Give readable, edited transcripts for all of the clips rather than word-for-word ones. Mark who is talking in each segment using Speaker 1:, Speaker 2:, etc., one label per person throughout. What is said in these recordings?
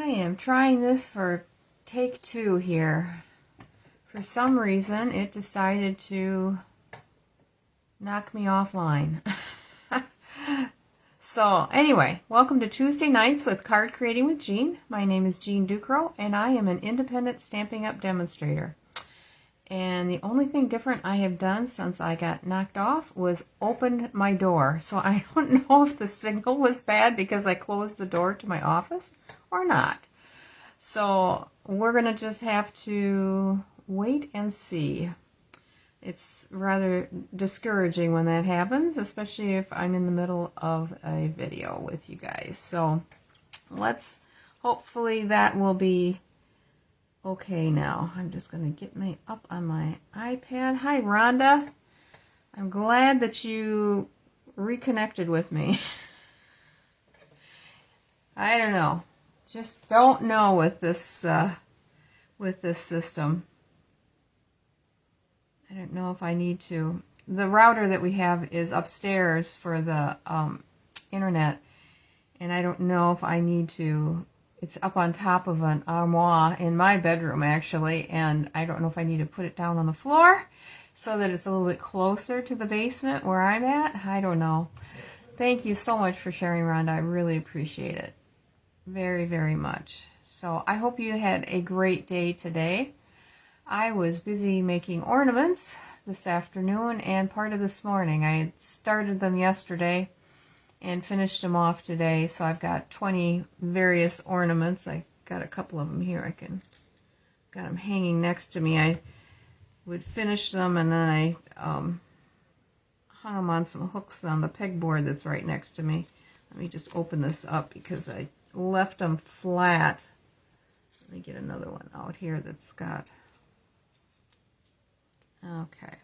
Speaker 1: I am trying this for take 2 here. For some reason, it decided to knock me offline. So anyway, welcome to Tuesday Nights with Card Creating with Jean. My name is Jean Ducro, and I am an independent Stampin' Up! Demonstrator. And the only thing different I have done since I got knocked off was opened my door. So I don't know if the signal was bad because I closed the door to my office or not. So we're going to just have to wait and see. It's rather discouraging when that happens, especially if I'm in the middle of a video with you guys. So hopefully that will be okay now. I'm just going to get me up on my iPad. Hi, Rhonda. I'm glad that you reconnected with me. I don't know. Just don't know with this system. I don't know if I need to. The router that we have is upstairs for the internet, and I don't know if I need to. It's up on top of an armoire in my bedroom, actually, and I don't know if I need to put it down on the floor so that it's a little bit closer to the basement where I'm at. I don't know. Thank you so much for sharing, Rhonda. I really appreciate it. Very, very much. So I hope you had a great day today. I was busy making ornaments this afternoon and part of this morning. I had started them yesterday and finished them off today, so I've got 20 various ornaments. I got a couple of them here. Got them hanging next to me. I would finish them and then I hung them on some hooks on the pegboard that's right next to me. Let me just open this up because I left them flat. Let me get another one out here that's got... Okay,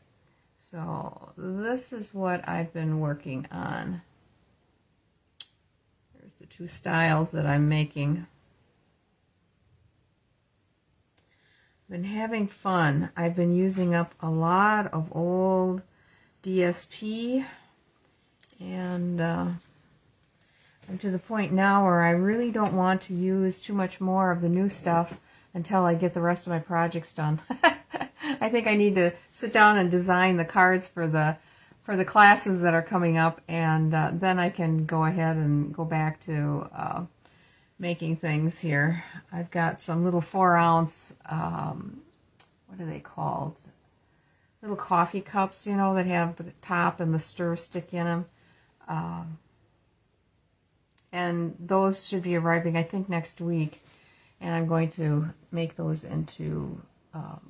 Speaker 1: so this is what I've been working on. There's the 2 styles that I'm making. Been having fun. I've been using up a lot of old DSP, and I'm to the point now where I really don't want to use too much more of the new stuff until I get the rest of my projects done. I think I need to sit down and design the cards for the classes that are coming up, and then I can go ahead and go back to making things here. I've got some little 4-ounce, what are they called? Little coffee cups, you know, that have the top and the stir stick in them. And those should be arriving, I think, next week. And I'm going to make those into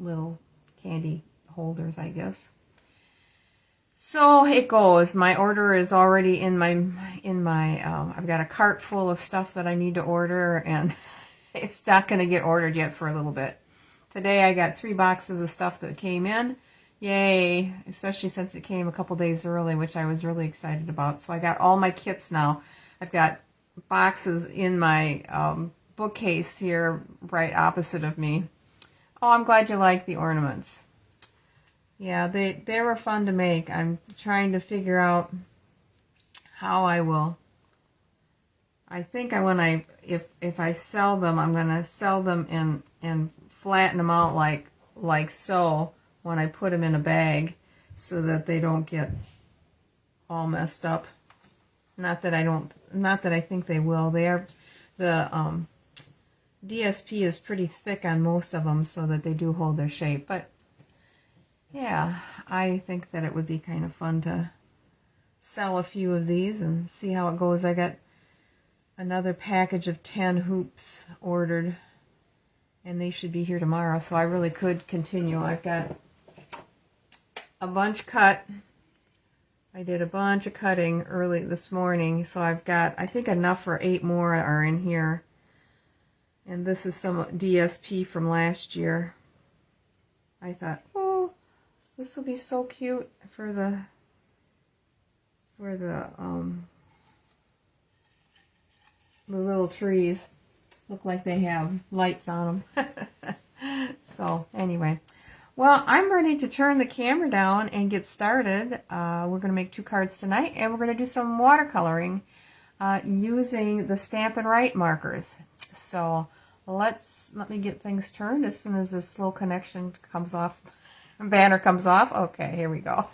Speaker 1: little candy holders, I guess. So it goes. My order is already in my I've got a cart full of stuff that I need to order, and it's not going to get ordered yet for a little bit. Today I got 3 boxes of stuff that came in. Yay, especially since it came a couple days early, which I was really excited about. So I got all my kits now. I've got boxes in my bookcase here right opposite of me. Oh, I'm glad you like the ornaments. Yeah, they were fun to make. I'm trying to figure out how I will. I think if I sell them, I'm going to sell them and flatten them out like so when I put them in a bag so that they don't get all messed up. Not that I think they will. The DSP is pretty thick on most of them so that they do hold their shape. But yeah, I think that it would be kind of fun to sell a few of these and see how it goes. I got another package of 10 hoops ordered, and they should be here tomorrow, so I really could continue. I've got a bunch cut. I did a bunch of cutting early this morning, so I've got, I think, enough for 8 more are in here. And this is some DSP from last year. I thought, oh, this will be so cute for the little trees. Look like they have lights on them. So anyway, well, I'm ready to turn the camera down and get started. We're going to make 2 cards tonight, and we're going to do some watercoloring using the Stampin' Write markers. So let me get things turned as soon as this slow connection comes off, banner comes off. Okay, here we go.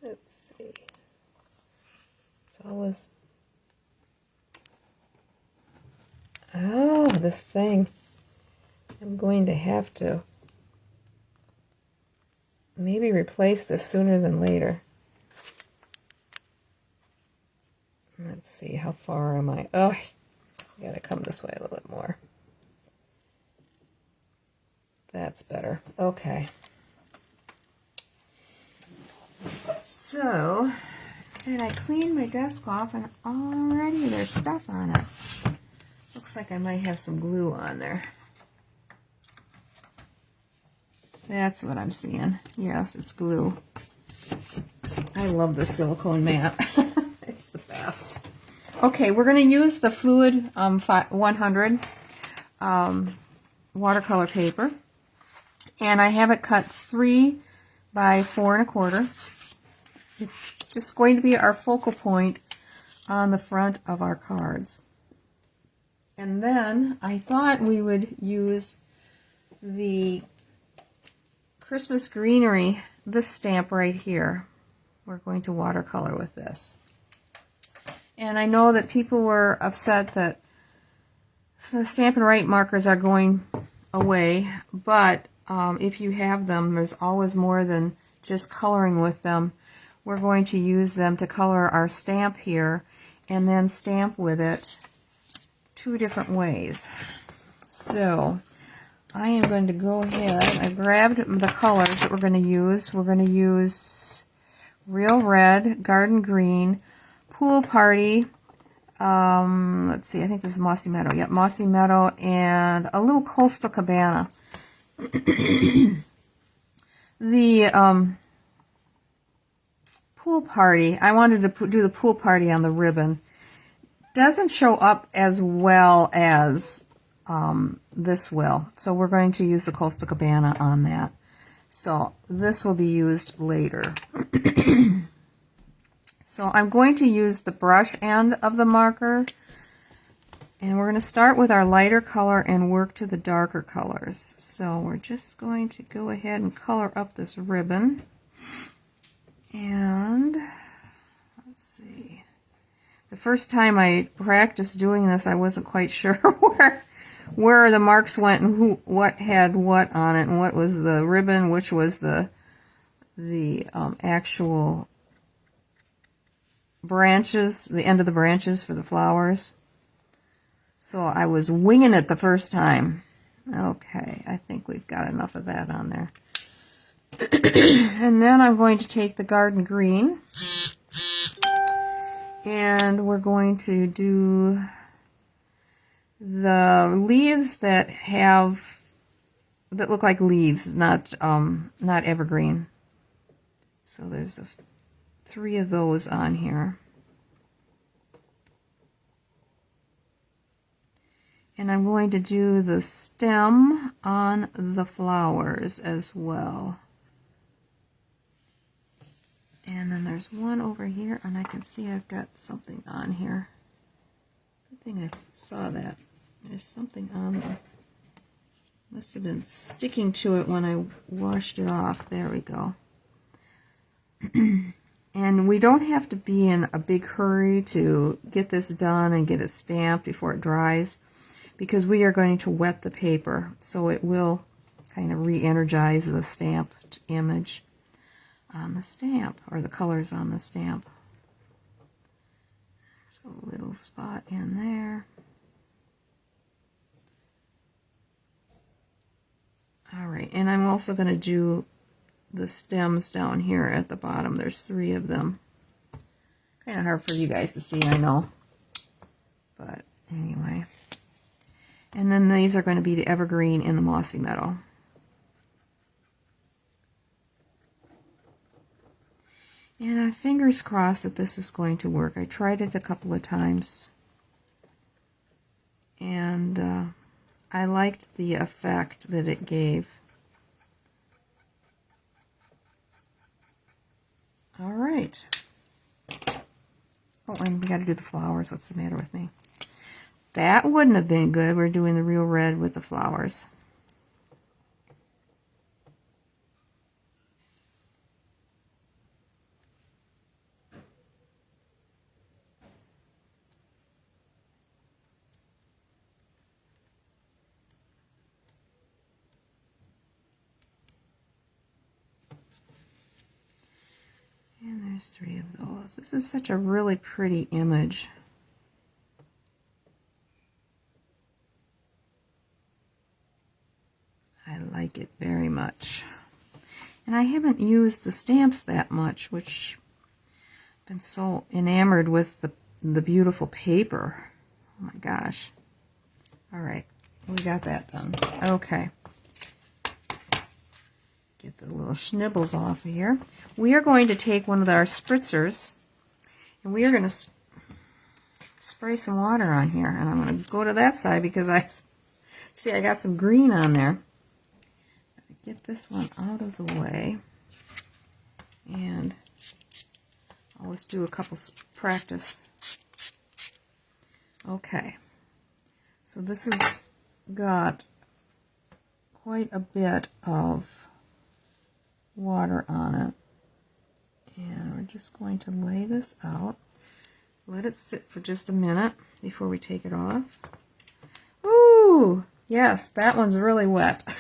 Speaker 1: Let's see. It's always, oh, this thing. I'm going to have to maybe replace this sooner than later. Let's see, how far am I? Oh, I gotta come this way a little bit more. That's better. Okay. So, and I cleaned my desk off and already there's stuff on it. Looks like I might have some glue on there. That's what I'm seeing. Yes, it's glue. I love this silicone mat. It's the best. Okay, we're going to use the Fluid 100 watercolor paper. And I have it cut 3 by 4 1/4. It's just going to be our focal point on the front of our cards. And then I thought we would use the Christmas Greenery, this stamp right here. We're going to watercolor with this. And I know that people were upset that the Stampin' Write markers are going away, but if you have them, there's always more than just coloring with them. We're going to use them to color our stamp here and then stamp with it 2 different ways. So I am going to go ahead. I grabbed the colors that we're going to use. We're going to use Real Red, Garden Green, Pool Party, let's see, I think this is Mossy Meadow. Yep, Mossy Meadow, and a little Coastal Cabana. The Pool Party, I wanted to do the Pool Party on the ribbon. Doesn't show up as well as this will. So we're going to use the Coastal Cabana on that. So this will be used later. So I'm going to use the brush end of the marker, and we're going to start with our lighter color and work to the darker colors. So we're just going to go ahead and color up this ribbon. And let's see. The first time I practiced doing this, I wasn't quite sure where the marks went and what had what on it, and what was the ribbon, which was the actual branches, the end of the branches for the flowers. So I was winging it the first time. Okay, I think we've got enough of that on there. And then I'm going to take the Garden Green, and we're going to do the leaves that look like leaves, not evergreen. So there's 3 of those on here. And I'm going to do the stem on the flowers as well. And then there's one over here, and I can see I've got something on here. I think I saw that. There's something on there. Must have been sticking to it when I washed it off. There we go. And we don't have to be in a big hurry to get this done and get it stamped before it dries, because we are going to wet the paper, so it will kind of re-energize the stamped image on the stamp, or the colors on the stamp. There's a little spot in there. Alright, and I'm also going to do the stems down here at the bottom. There's 3 of them. Kind of hard for you guys to see, I know. But anyway. And then these are going to be the evergreen in the Mossy Meadow. And I'm fingers crossed that this is going to work. I tried it a couple of times, and I liked the effect that it gave. right. Oh, and we got to do the flowers. What's the matter with me? That wouldn't have been good. We're doing the real red with the flowers. And there's 3 of those. This is such a really pretty image. I like it very much. And I haven't used the stamps that much, which I've been so enamored with the beautiful paper. Oh my gosh. All right, we got that done. Okay. Get the little schnibbles off of here. We are going to take one of our spritzers and we are going to spray some water on here. And I'm going to go to that side because I see I got some green on there. Get this one out of the way. And always do a couple practice. Okay. So this has got quite a bit of water on it. And we're just going to lay this out. Let it sit for just a minute before we take it off. Ooh, yes, that one's really wet.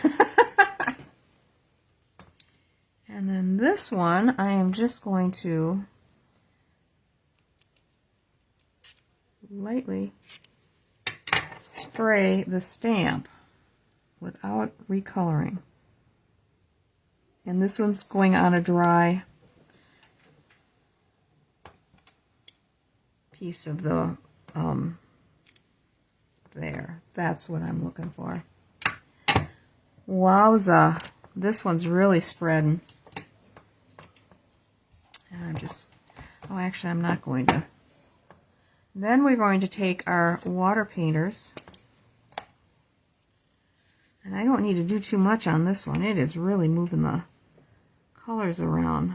Speaker 1: And then this one, I am just going to lightly spray the stamp without recoloring. And this one's going on a dry piece of the, there. That's what I'm looking for. Wowza. This one's really spreading. And I'm just, oh, actually, I'm not going to. Then we're going to take our water painters. And I don't need to do too much on this one. It is really moving the colors around.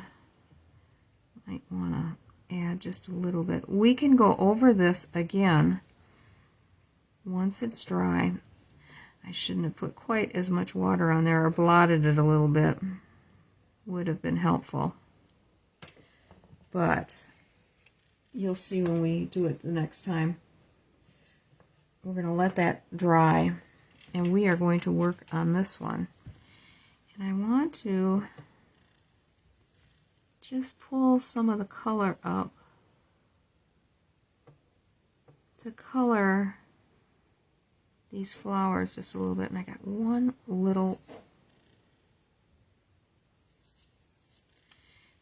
Speaker 1: Might want to add just a little bit. We can go over this again once it's dry. I shouldn't have put quite as much water on there or blotted it a little bit. Would have been helpful. But you'll see when we do it the next time. We're going to let that dry. And we are going to work on this one. And I want to just pull some of the color up to color these flowers just a little bit. And I got one little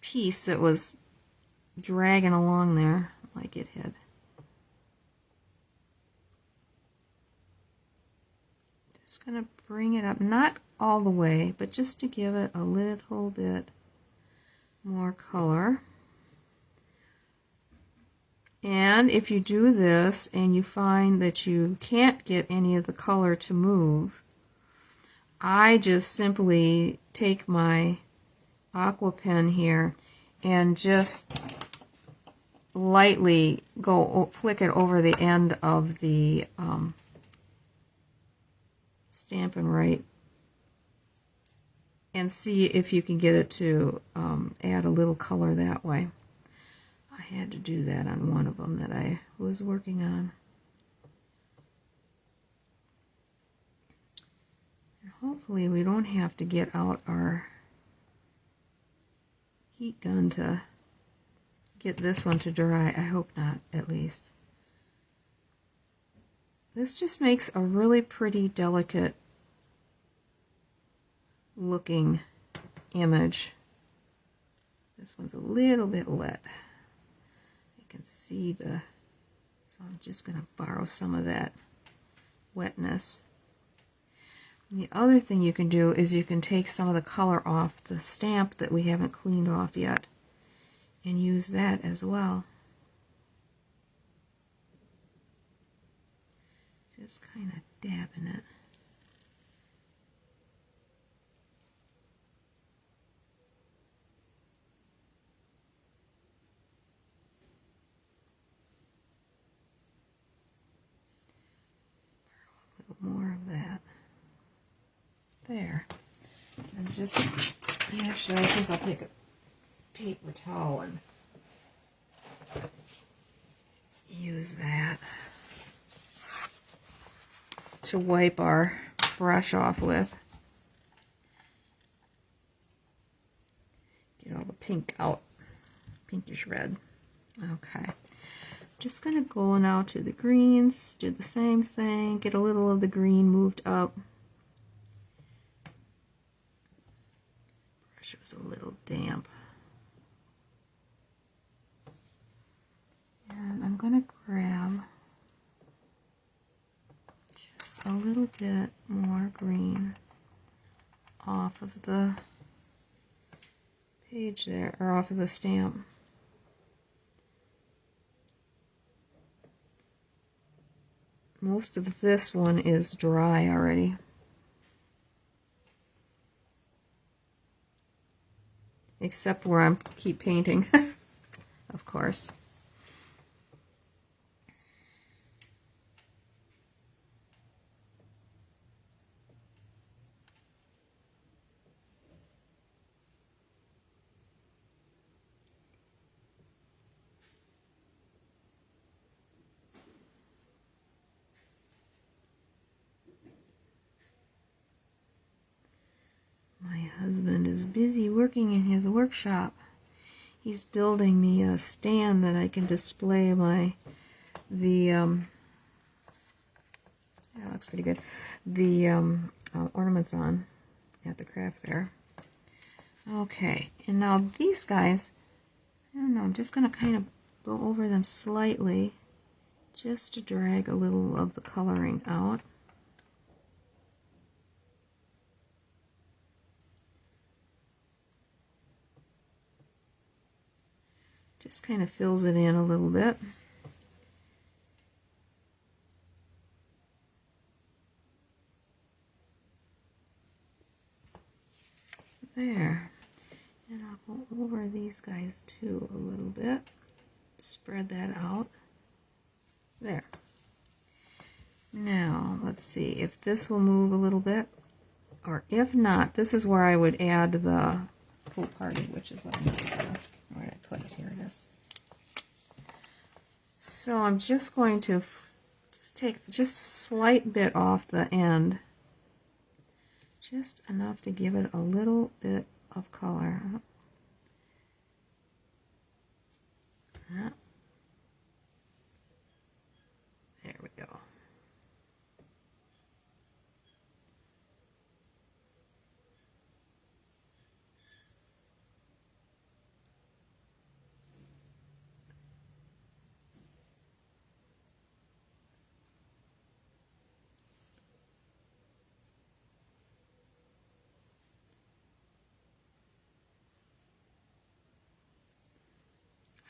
Speaker 1: piece that was dragging along there like it had. Just going to bring it up, not all the way, but just to give it a little bit more color. And if you do this and you find that you can't get any of the color to move, I just simply take my aqua pen here and just lightly flick it over the end of the Stampin' Write and see if you can get it to add a little color that way. I had to do that on one of them that I was working on. And hopefully we don't have to get out our heat gun to get this one to dry. I hope not, at least. This just makes a really pretty, delicate looking image. This one's a little bit wet. I can see so I'm just going to borrow some of that wetness. And the other thing you can do is you can take some of the color off the stamp that we haven't cleaned off yet and use that as well. Just kind of dabbing it. There. And just, actually, I think I'll take a paper towel and use that to wipe our brush off with. Get all the pink out, pinkish red. Okay. Just going to go now to the greens, do the same thing, get a little of the green moved up. Brush was a little damp. And I'm going to grab just a little bit more green off of the page there, or off of the stamp. Most of this one is dry already. Except where I keep painting, of course. My husband is busy working in his workshop. He's building me a stand that I can display that looks pretty good, the ornaments on at the craft fair. Okay, and now these guys, I don't know, I'm just going to kind of go over them slightly just to drag a little of the coloring out. Just kind of fills it in a little bit. There. And I'll go over these guys too a little bit. Spread that out. There. Now, let's see if this will move a little bit. Or if not, this is where I would add the pool party, which is what I'm going to do. Where did I put it? Here it is. So I'm just going to just take just a slight bit off the end. Just enough to give it a little bit of color. There we go.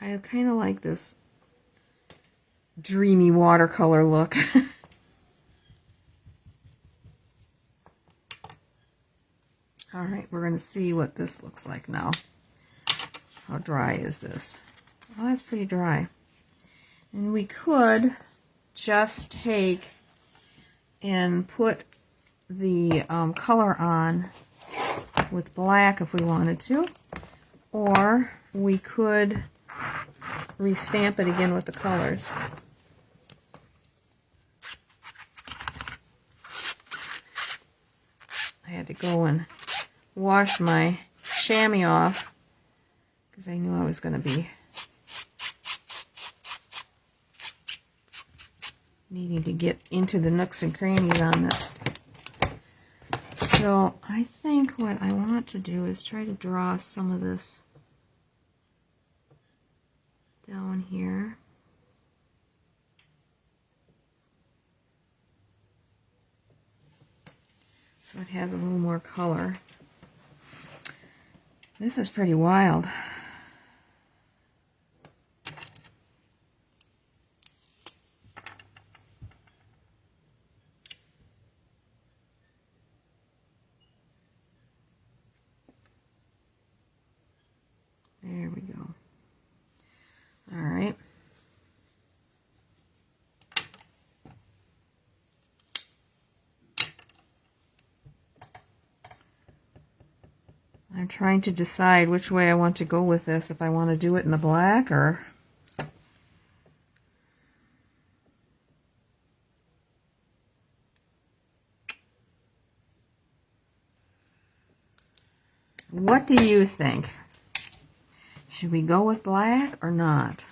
Speaker 1: I kind of like this dreamy watercolor look. All right, we're going to see what this looks like now. How dry is this? Oh, that's pretty dry. And we could just take and put the color on with black if we wanted to, or we could restamp it again with the colors. I had to go and wash my chamois off because I knew I was going to be needing to get into the nooks and crannies on this. So I think what I want to do is try to draw some of this down here. So it has a little more color. This is pretty wild. There we go. All right. I'm trying to decide which way I want to go with this, if I want to do it in the black or... What do you think? Should we go with black or not?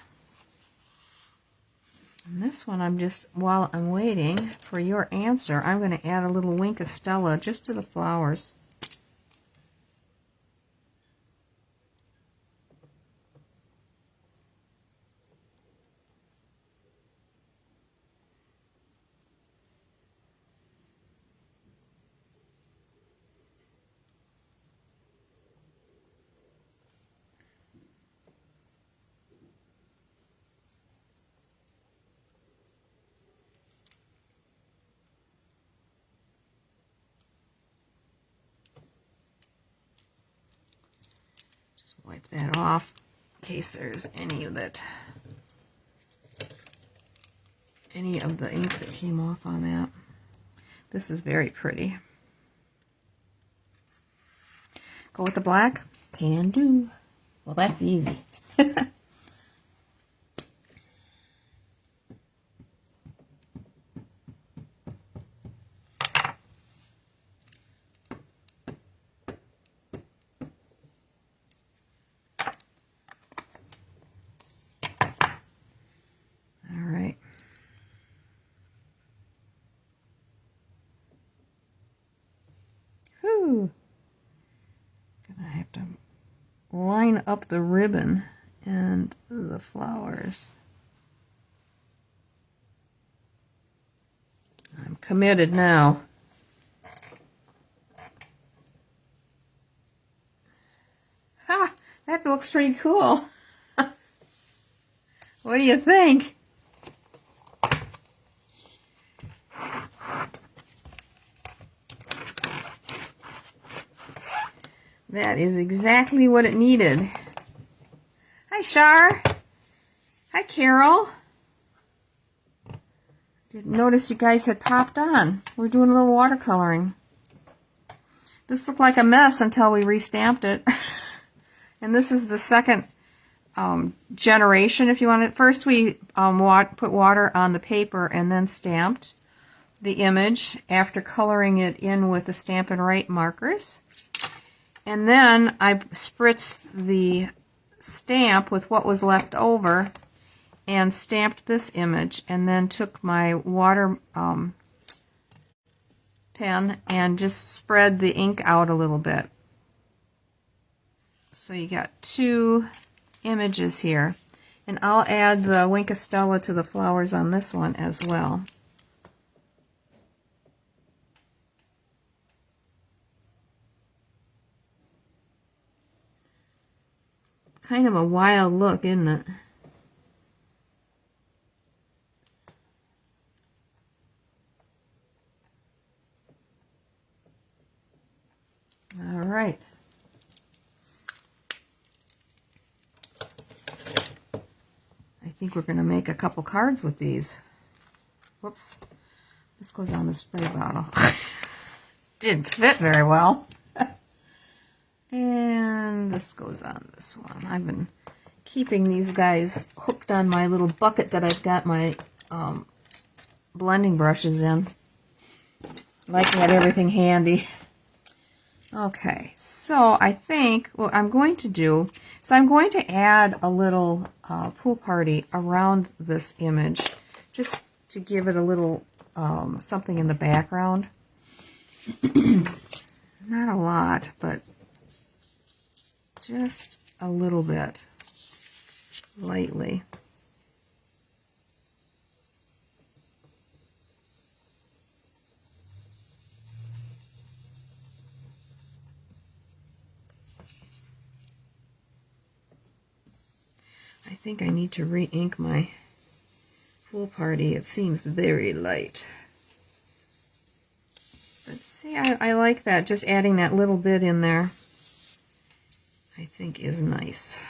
Speaker 1: And this one, I'm just, while I'm waiting for your answer, I'm going to add a little Wink of Stella just to the flowers. Wipe that off in case there's any of the ink that came off on that. This is very pretty. Go with the black? Can do. Well, that's easy. Gonna have to line up the ribbon and the flowers. I'm committed now. Ha! That looks pretty cool. What do you think? That is exactly what it needed. Hi, Shar. Hi, Carol. Didn't notice you guys had popped on. We're doing a little watercoloring. This looked like a mess until we restamped it. And this is the second generation, if you want it. First, we put water on the paper and then stamped the image after coloring it in with the Stampin Write markers. And then I spritzed the stamp with what was left over and stamped this image, and then took my water pen and just spread the ink out a little bit. So you got two images here. And I'll add the Wink of Stella to the flowers on this one as well. Kind of a wild look, isn't it? All right. I think we're going to make a couple cards with these. Whoops. This goes on the spray bottle. Didn't fit very well. And this goes on this one. I've been keeping these guys hooked on my little bucket that I've got my blending brushes in. Like to have everything handy. Okay, so I think what I'm going to do is I'm going to add a little pool party around this image, just to give it a little something in the background. Not a lot, but just a little bit, lightly. I think I need to re-ink my pool party. It seems very light. But see, I like that. Just adding that little bit in there, I think is nice.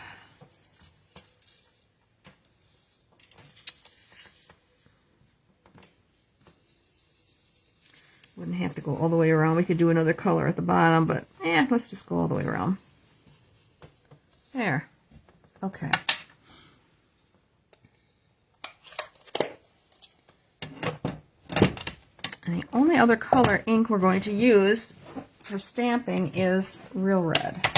Speaker 1: Wouldn't have to go all the way around. We could do another color at the bottom, but let's just go all the way around. There. Okay. And the only other color ink we're going to use for stamping is Real Red.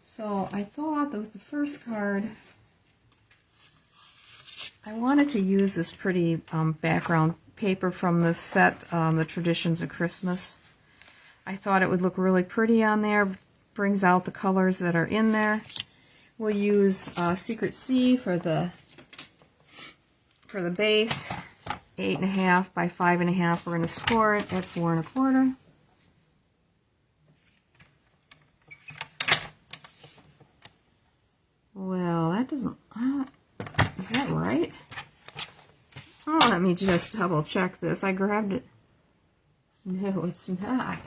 Speaker 1: So I thought that with the first card, I wanted to use this pretty background paper from the set, The Traditions of Christmas. I thought it would look really pretty on there, brings out the colors that are in there. We'll use Secret C for the base, 8.5 by 5.5. We're going to score it at 4 1/4. Well, that doesn't, is that right? Oh, let me just double check this. I grabbed it. No, it's not.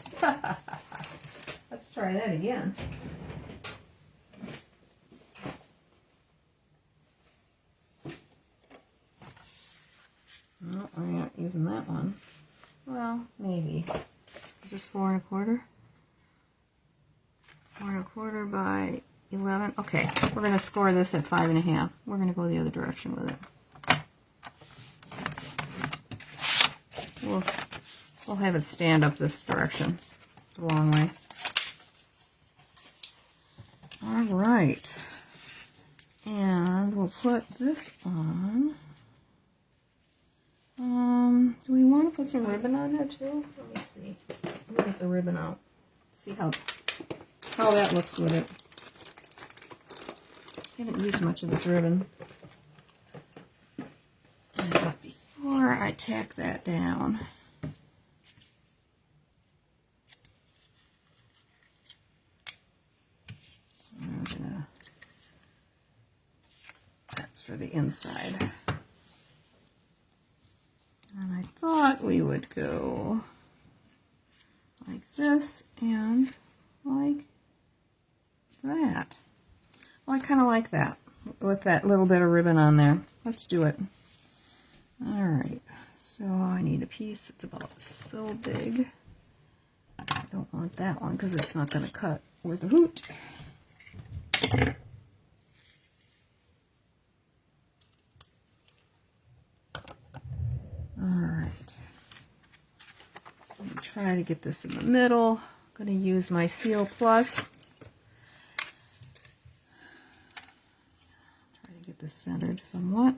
Speaker 1: Let's try that again. No, I'm not using that one. Well, maybe. Is this 4 1/4? 4 1/4 by 11. Okay, we're going to score this at 5.5. We're going to go the other direction with it. We'll have it stand up this direction. It's a long way. All right. And we'll put this on. Do we want to put some ribbon on there too? Let me see. Let me get the ribbon out. See how that looks with it. I haven't used much of this ribbon. But before I tack that down, that's for the inside. And I thought we would go like this and like that. Well, I kind of like that with that little bit of ribbon on there. Let's do it. All right, so I need a piece that's about so big. I don't want that one because it's not going to cut with a hoot. Alright, I'm going to try to get this in the middle. I'm going to use my Seal Plus. Try to get this centered somewhat.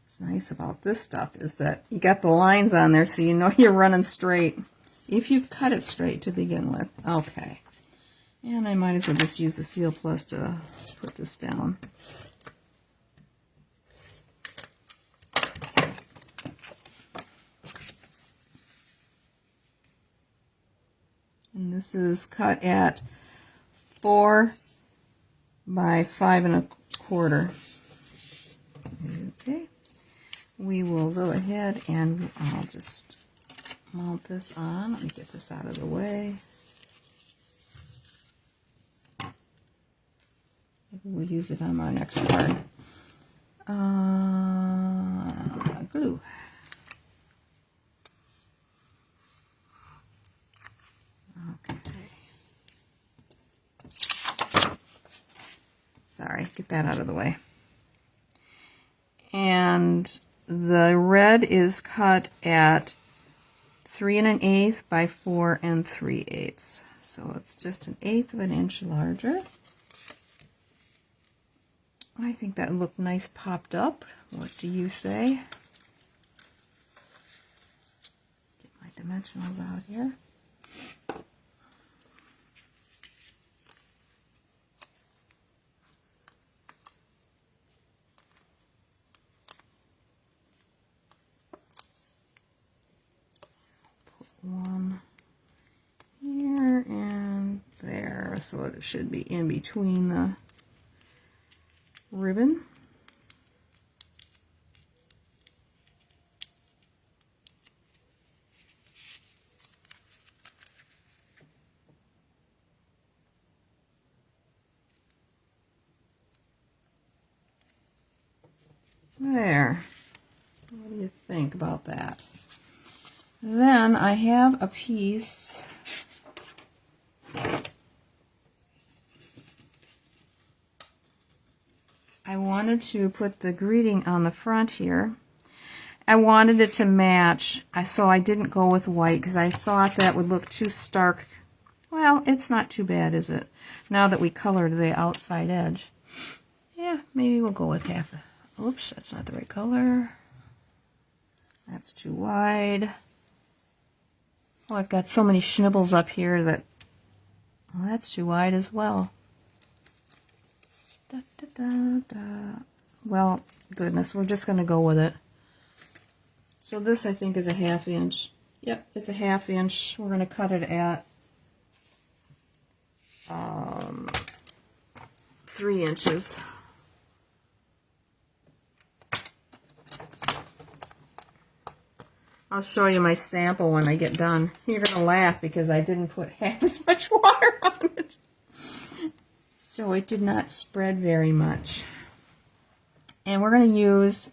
Speaker 1: What's nice about this stuff is that you got the lines on there so you know you're running straight. If you've cut it straight to begin with. Okay. And I might as well just use the Seal Plus to put this down. And this is cut at 4 by 5 1/4. Okay. We will go ahead and I'll just mount this on. Let me get this out of the way. Maybe we'll use it on my next card. Glue. Okay. Sorry, get that out of the way. And the red is cut at 3 1/8 by 4 3/8. So it's just 1/8 of an inch larger. I think that looked nice popped up. What do you say? Get my dimensionals out here. Put one here and there, so it should be in between the ribbon. There. What do you think? about that. Then I have a piece. I wanted to put the greeting on the front here. I wanted it to match, so I didn't go with white because I thought that would look too stark. Well, it's not too bad, is it? Now that we colored the outside edge. Yeah, maybe we'll go with half. Oops, that's not the right color. That's too wide. Oh, I've got so many schnibbles up here that, well, that's too wide as well. Da, da, da, da. Well, goodness, we're just going to go with it. So this, I think, is a 1/2 inch. Yep, it's a 1/2 inch. We're going to cut it at 3 inches. I'll show you my sample when I get done. You're going to laugh because I didn't put half as much water on it. So it did not spread very much. And we're going to use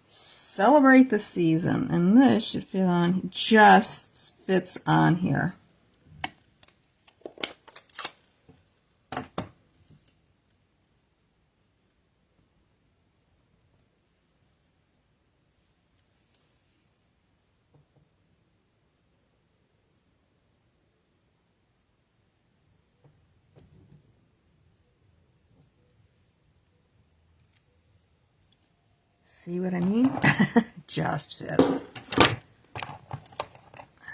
Speaker 1: Celebrate the Season. And this should fit on, just fits on here. See what I mean? Just fits.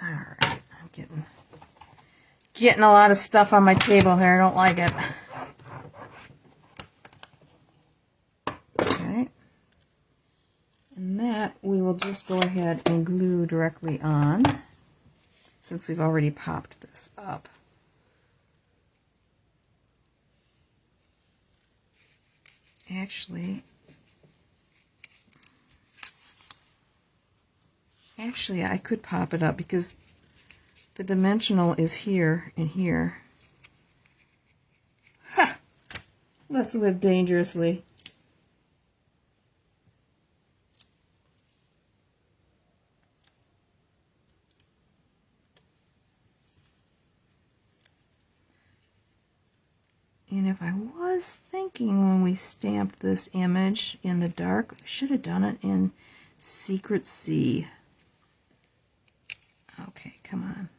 Speaker 1: Alright, I'm getting a lot of stuff on my table here. I don't like it. Okay. And that we will just go ahead and glue directly on, since we've already popped this up. Actually, I could pop it up because the dimensional is here and here. Ha! Let's live dangerously. And if I was thinking when we stamped this image in the dark, I should have done it in Secret Sea. Okay, come on.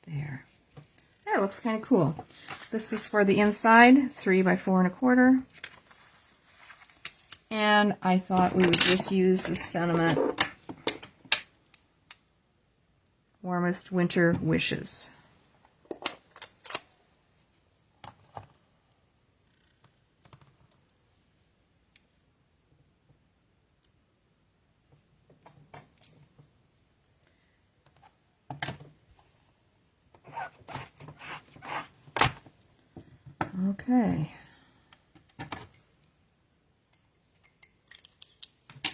Speaker 1: There. That looks kind of cool. This is for the inside, 3 by 4 1/4. And I thought we would just use the sentiment, Warmest Winter Wishes. Okay.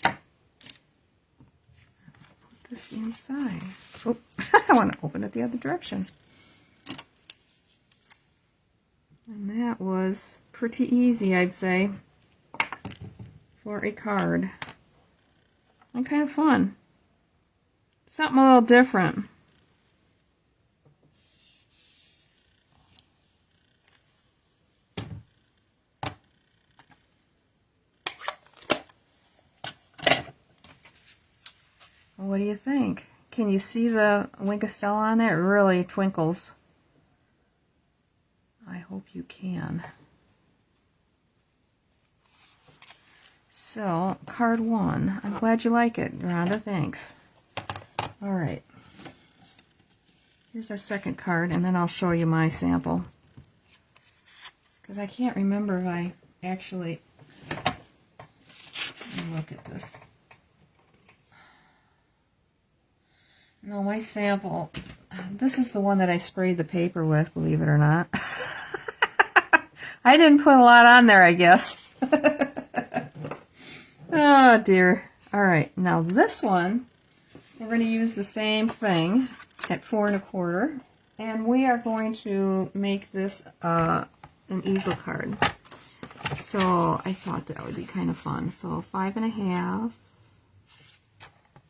Speaker 1: Put this inside. Oh, I want to open it the other direction. And that was pretty easy, I'd say, for a card. And kind of fun. Something a little different. What do you think? Can you see the Wink of Stella on there? It really twinkles. I hope you can. So, card 1. I'm glad you like it, Rhonda. Thanks. All right. Here's our second card, and then I'll show you my sample. Because I can't remember if I actually... Let me look at this. No, my sample, this is the one that I sprayed the paper with, believe it or not. I didn't put a lot on there, I guess. Oh, dear. All right, now this one, we're going to use the same thing at 4 1/4, and we are going to make this an easel card. So I thought that would be kind of fun. So 5.5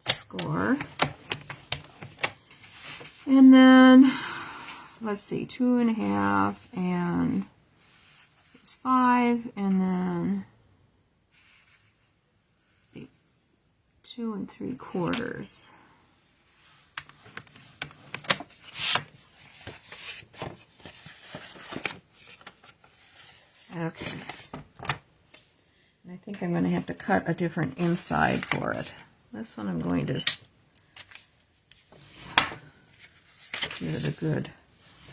Speaker 1: score. And then, let's see, 2.5 and it's 5, and then 2 3/4. Okay. And I think I'm going to have to cut a different inside for it. This one I'm going to give it a good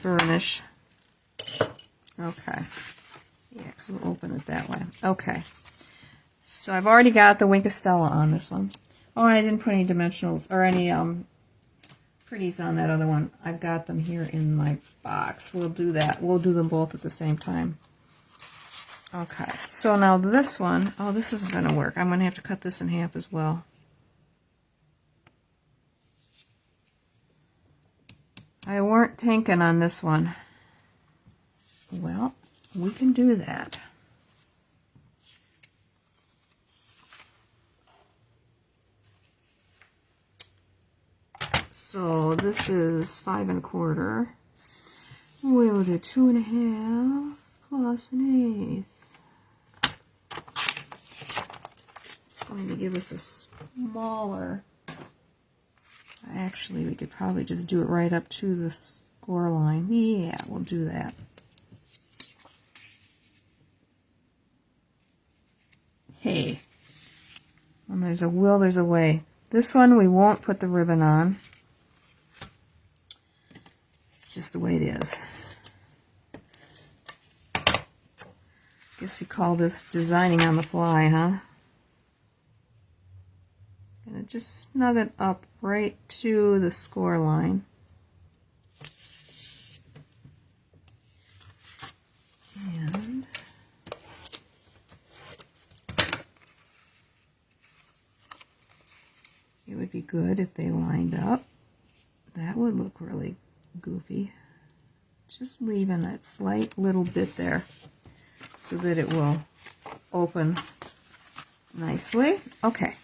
Speaker 1: burnish. Okay. Yeah, so we'll open it that way. Okay. So I've already got the Wink of Stella on this one. Oh, and I didn't put any dimensionals or any pretties on that other one. I've got them here in my box. We'll do that. We'll do them both at the same time. Okay, so now this one, oh, this isn't going to work. I'm going to have to cut this in half as well. I weren't thinking on this one. Well, we can do that. So this is 5 1/4. We'll do 2.5 plus 1/8. It's going to give us a smaller. Actually, we could probably just do it right up to the score line. Yeah, we'll do that. Hey, when there's a will, there's a way. This one we won't put the ribbon on. It's just the way it is. Guess you call this designing on the fly, huh? Gonna just snug it up right to the score line. And it would be good if they lined up. That would look really goofy. Just leaving that slight little bit there so that it will open nicely. Okay.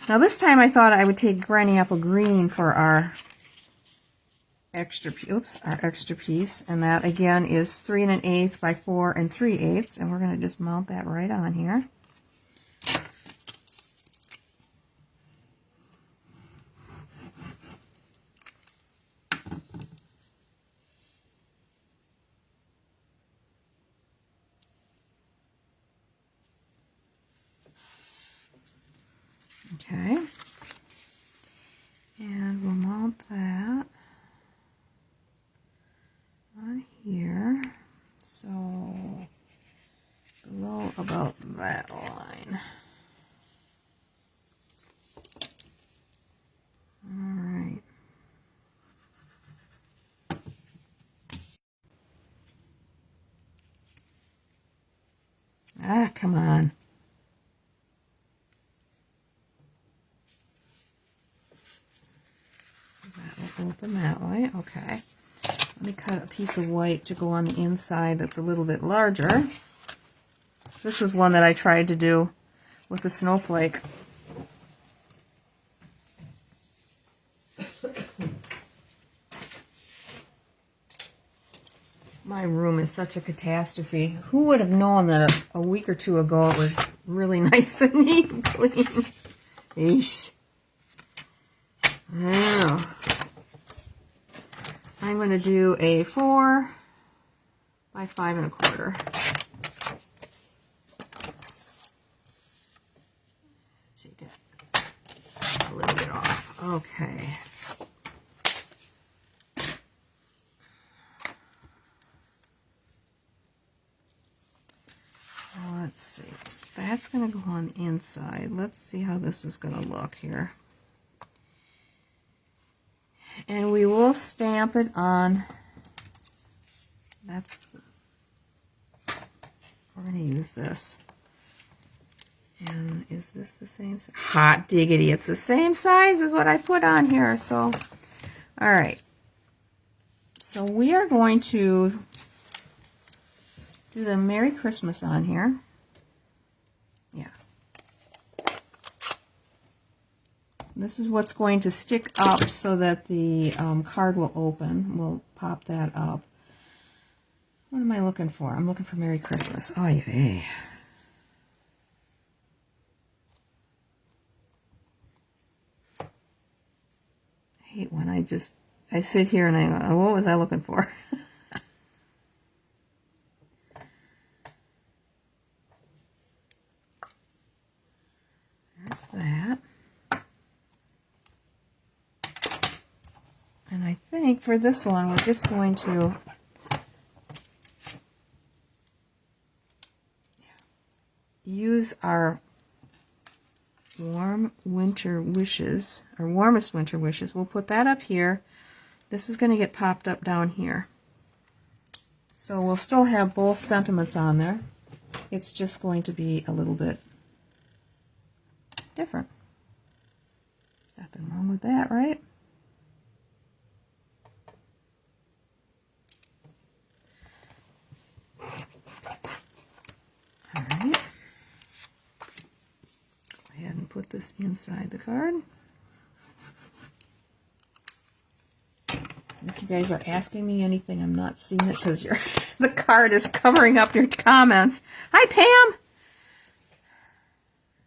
Speaker 1: Now this time I thought I would take Granny Apple Green for our extra piece, and that again is 3 1/8 by 4 3/8, and we're going to just mount that right on here. Okay, and we'll mount that on here, so below about that line. All right. Ah, come on. That will open that way. Okay. Let me cut a piece of white to go on the inside that's a little bit larger. This is one that I tried to do with the snowflake. My room is such a catastrophe. Who would have known that a week or two ago it was really nice and neat and clean? Eesh. Now, I'm going to do a 4 by 5 1/4. Take it a little bit off. Okay. Let's see. That's going to go on the inside. Let's see how this is going to look here. And we will stamp it on. We're going to use this. And is this the same size? Hot diggity. It's the same size as what I put on here. So, all right. So we are going to do the Merry Christmas on here. This is what's going to stick up so that the card will open. We'll pop that up. What am I looking for? I'm looking for Merry Christmas. Oh, yeah. I hate when I sit here and I go, what was I looking for? There's that. And I think for this one, we're just going to use our warm winter wishes, or warmest winter wishes. We'll put that up here. This is going to get popped up down here. So we'll still have both sentiments on there. It's just going to be a little bit different. Nothing wrong with that, right? All right. Go ahead and put this inside the card. If you guys are asking me anything, I'm not seeing it because the card is covering up your comments. Hi, Pam.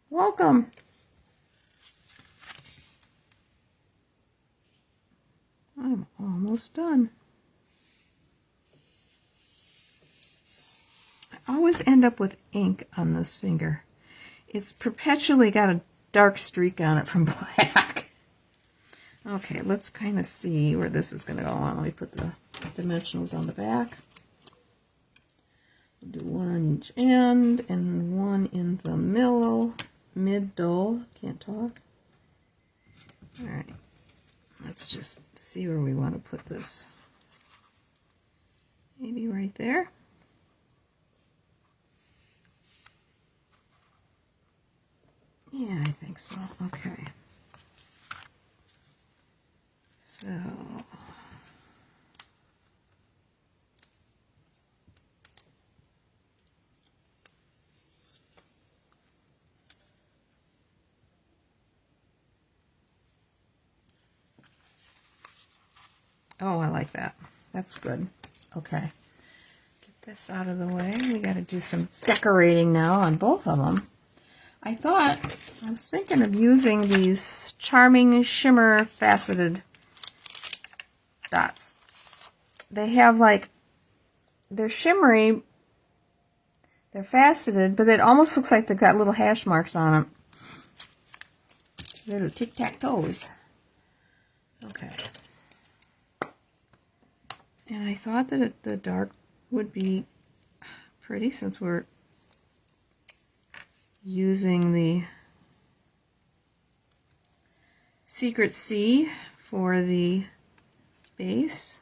Speaker 1: Welcome. I'm almost done. I always end up with ink on this finger. It's perpetually got a dark streak on it from black. Okay, let's kind of see where this is going to go on. Let me put the dimensionals on the back. We'll do one on each end and one in the middle. Can't talk. All right. Let's just see where we want to put this. Maybe right there. Yeah, I think so. Okay. So oh, I like that. That's good. Okay. Get this out of the way. We got to do some decorating now on both of them. I was thinking of using these Charming Shimmer faceted dots. They have they're shimmery, they're faceted, but it almost looks like they've got little hash marks on them. Little tic-tac-toes. Okay. And I thought that the dark would be pretty since we're using the Secret C for the base.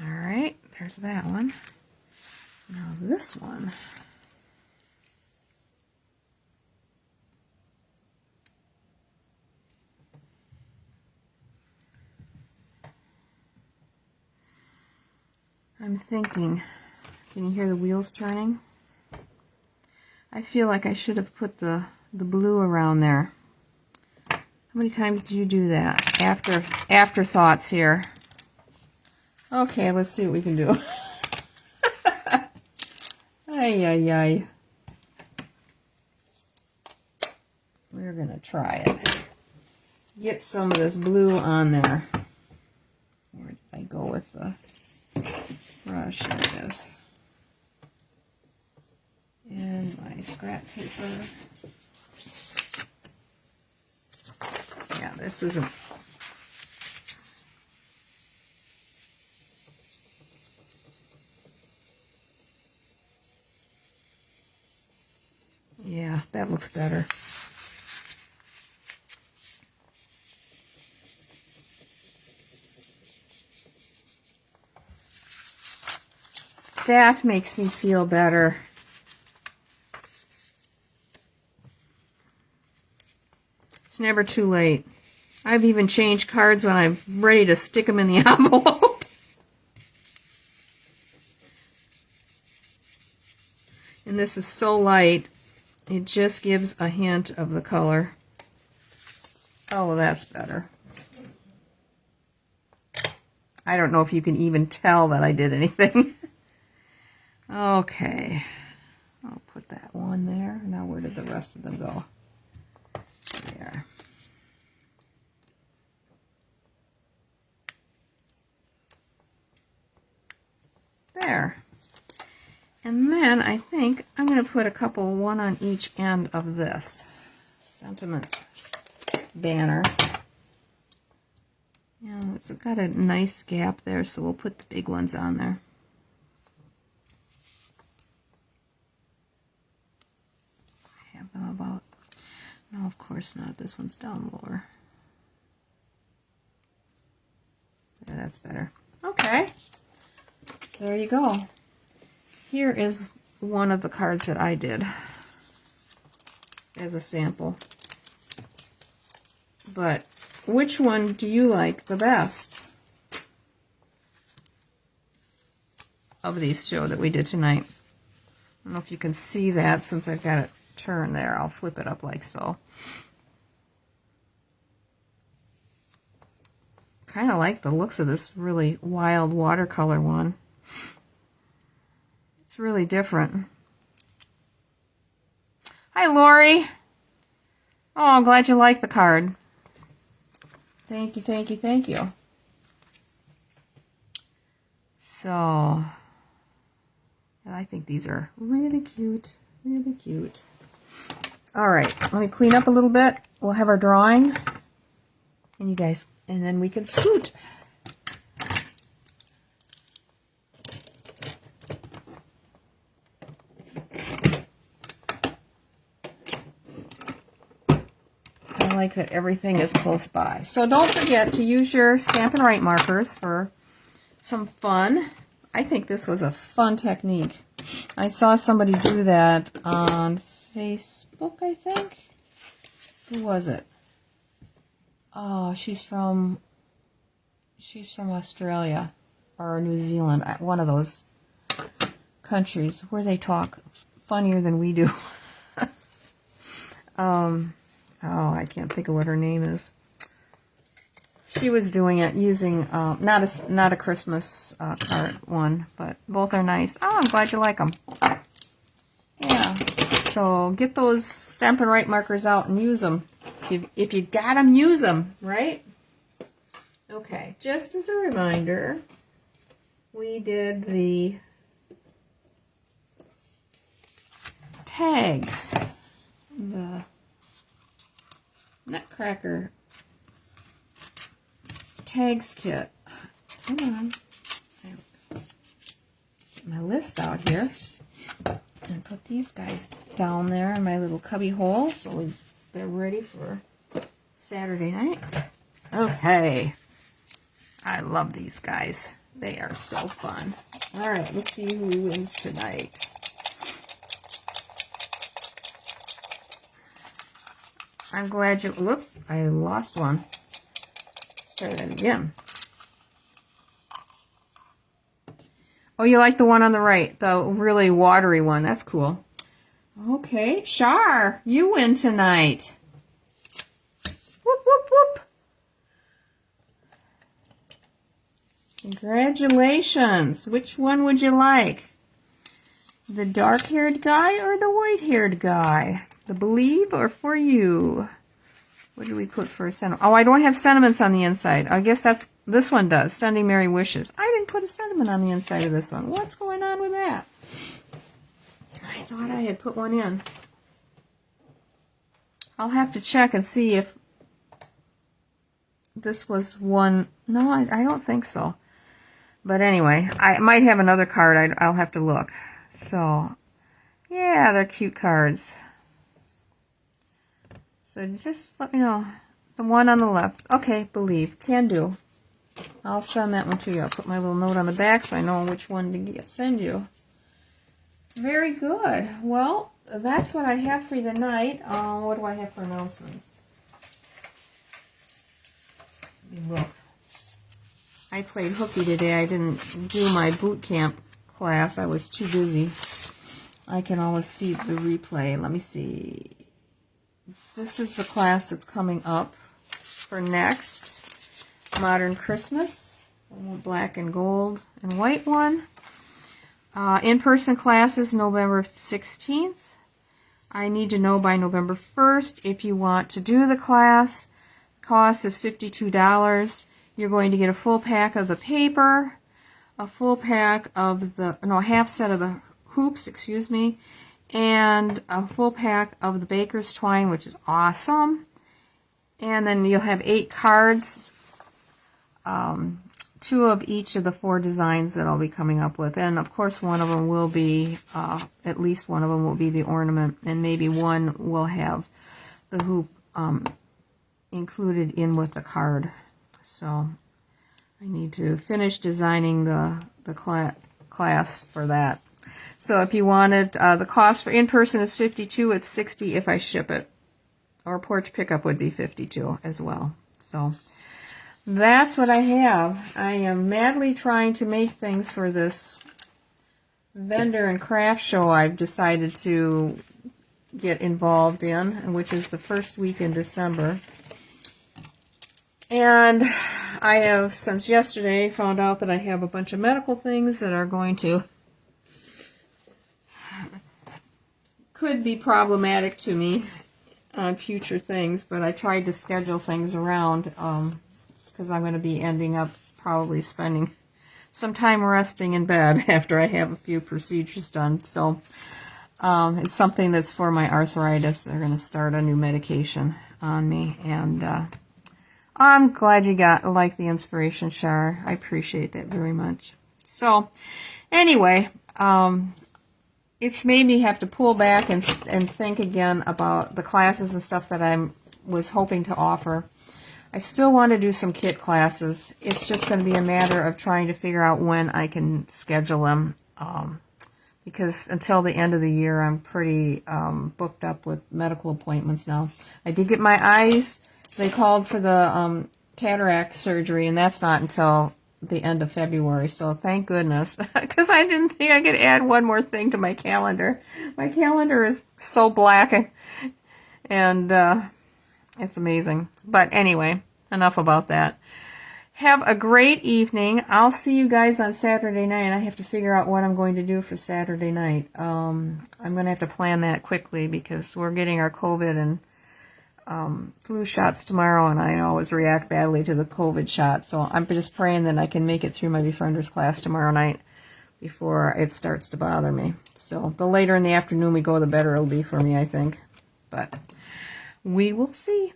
Speaker 1: All right, there's that one. Now this one. I'm thinking, can you hear the wheels turning? I feel like I should have put the blue around there. How many times do you do that? Afterthoughts here. Okay, let's see what we can do. Ay, ay, ay. We're gonna try it. Get some of this blue on there. Where did I go with the brush? There it is. And my scrap paper. Yeah, this isn't. Yeah, that looks better. That makes me feel better. It's never too late. I've even changed cards when I'm ready to stick them in the envelope. And this is so light, it just gives a hint of the color. Oh, that's better. I don't know if you can even tell that I did anything. Okay, I'll put that one there. Now where did the rest of them go? There. There. And then I think I'm going to put a couple, one on each end of this sentiment banner. Yeah, it's got a nice gap there, so we'll put the big ones on there. I have them about, no, of course not. This one's down lower. Yeah, that's better. Okay, there you go. Here is one of the cards that I did as a sample. But which one do you like the best of these two that we did tonight? I don't know if you can see that since I've got it turned there. I'll flip it up like so. Kind of like the looks of this really wild watercolor one. It's really different. Hi, Lori. Oh, I'm glad you like the card. Thank you, thank you, thank you. So, I think these are really cute, really cute. All right, let me clean up a little bit. We'll have our drawing, and you guys, and then we can scoot. I like that everything is close by. So don't forget to use your Stampin' Write markers for some fun. I think this was a fun technique. I saw somebody do that on Facebook, I think. Who was it? Oh, she's from Australia or New Zealand, one of those countries where they talk funnier than we do. Oh, I can't think of what her name is. She was doing it using not a Christmas card one, but both are nice. Oh, I'm glad you like them. Yeah. So get those Stampin' Write markers out and use them. If you got them, use them, right? Okay. Just as a reminder, we did the tags, the Nutcracker tags kit. Come on. My list out here. And put these guys down there in my little cubby hole so they're ready for Saturday night. Okay. I love these guys. They are so fun. All right, let's see who wins tonight. I'm glad you... Whoops, I lost one. Let's try that again. Oh, you like the one on the right, the really watery one. That's cool. Okay, Shar, you win tonight. Whoop, whoop, whoop. Congratulations. Which one would you like? The dark-haired guy or the white-haired guy? The Believe or For You? What do we put for a sentiment? Oh, I don't have sentiments on the inside. I guess this one does. Sending Merry Wishes. I didn't put a sentiment on the inside of this one. What's going on with that? I thought I had put one in. I'll have to check and see if this was one. No, I don't think so. But anyway, I might have another card. I'll have to look. So, yeah, they're cute cards. So just let me know. The one on the left. Okay, Believe. Can do. I'll send that one to you. I'll put my little note on the back so I know which one to send you. Very good. Well, that's what I have for you tonight. What do I have for announcements? Let me look. I played hooky today. I didn't do my boot camp class. I was too busy. I can always see the replay. Let me see. This is the class that's coming up for next. Modern Christmas. Black and gold and white one. In-person classes November 16th. I need to know by November 1st if you want to do the class. Cost is $52. You're going to get a full pack of the paper, a full pack of the, no, half set of the hoops, excuse me, and a full pack of the baker's twine, which is awesome. And then you'll have 8 cards, 2 of each of the 4 designs that I'll be coming up with. And of course one of them will be, at least one of them will be the ornament, and maybe one will have the hoop included in with the card. So I need to finish designing the class for that. So if you wanted, the cost for in-person is $52. It's $60 if I ship it. Or porch pickup would be $52 as well. So that's what I have. I am madly trying to make things for this vendor and craft show I've decided to get involved in, which is the first week in December. And I have, since yesterday, found out that I have a bunch of medical things that are going to, could be problematic to me on future things, but I tried to schedule things around, because I'm going to be ending up probably spending some time resting in bed after I have a few procedures done. So it's something that's for my arthritis. They're going to start a new medication on me, and I'm glad you like the inspiration, Shar. I appreciate that very much. So anyway, it's made me have to pull back and think again about the classes and stuff that I was hoping to offer. I still want to do some kit classes. It's just going to be a matter of trying to figure out when I can schedule them, because until the end of the year I'm pretty booked up with medical appointments now. I did get my eyes, they called for the cataract surgery, and that's not until the end of February, so thank goodness, because I didn't think I could add one more thing to my calendar. My calendar is so black, and it's amazing. But anyway, enough about that. Have a great evening. I'll see you guys on Saturday night. I have to figure out what I'm going to do for Saturday night. I'm going to have to plan that quickly, because we're getting our COVID and flu shots tomorrow, and I always react badly to the COVID shot. So I'm just praying that I can make it through my Befrienders class tomorrow night before it starts to bother me. So the later in the afternoon we go, the better it'll be for me, I think. But we will see.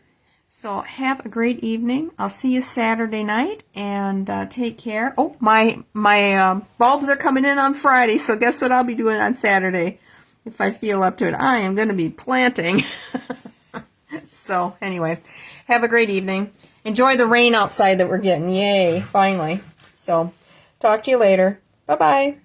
Speaker 1: So have a great evening. I'll see you Saturday night, and take care. Oh, my bulbs are coming in on Friday, so guess what I'll be doing on Saturday if I feel up to it? I am going to be planting. So anyway, have a great evening. Enjoy the rain outside that we're getting. Yay, finally. So talk to you later. Bye-bye.